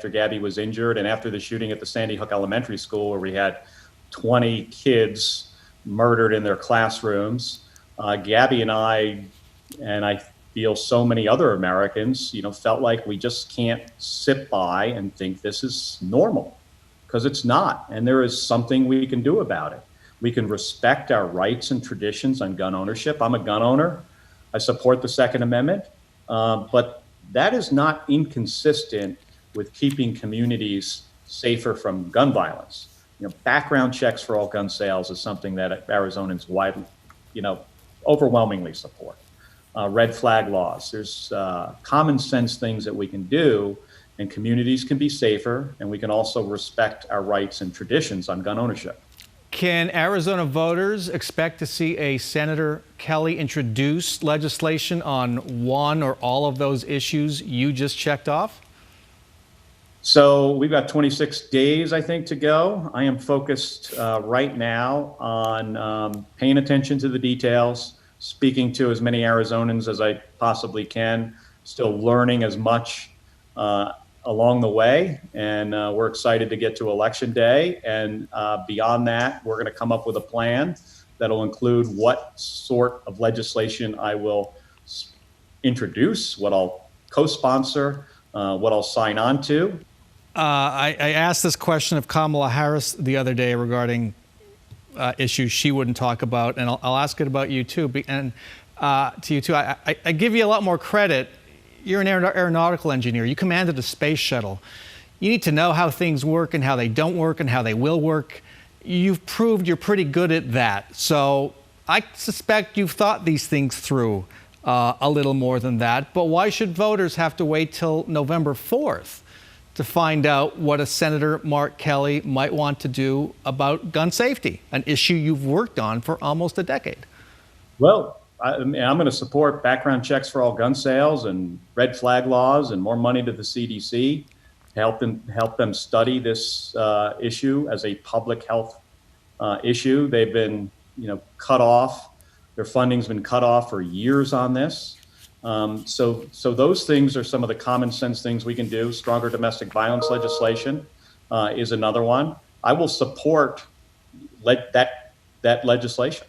after Gabby was injured and after the shooting at the Sandy Hook Elementary School, where we had 20 kids murdered in their classrooms. Gabby and I feel so many other Americans, felt like we just can't sit by and think this is normal, because it's not. And there is something we can do about it. We can respect our rights and traditions on gun ownership. I'm a gun owner. I support the Second Amendment, but that is not inconsistent with keeping communities safer from gun violence. Background checks for all gun sales is something that Arizonans widely, overwhelmingly support. Red flag laws. There's common sense things that we can do, and communities can be safer, and we can also respect our rights and traditions on gun ownership. Can Arizona voters expect to see a Senator Kelly introduce legislation on one or all of those issues you just checked off? So we've got 26 days, I think, to go. I am focused right now on paying attention to the details, speaking to as many Arizonans as I possibly can, still learning as much along the way. And we're excited to get to Election Day. And beyond that, we're going to come up with a plan that'll include what sort of legislation I will introduce, what I'll co-sponsor, what I'll sign on to. I asked this question of Kamala Harris the other day regarding issues she wouldn't talk about, and I'll ask it about you too. And to you too, I give you a lot more credit. You're an aeronautical engineer. You commanded a space shuttle. You need to know how things work and how they don't work and how they will work. You've proved you're pretty good at that. So I suspect you've thought these things through a little more than that. But why should voters have to wait till November 4th? To find out what a Senator Mark Kelly might want to do about gun safety, an issue you've worked on for almost a decade? Well, I'm going to support background checks for all gun sales and red flag laws and more money to the CDC to help them study this issue as a public health issue. They've been, cut off. Their funding's been cut off for years on this. So those things are some of the common sense things we can do. Stronger domestic violence legislation is another one. I will support that legislation.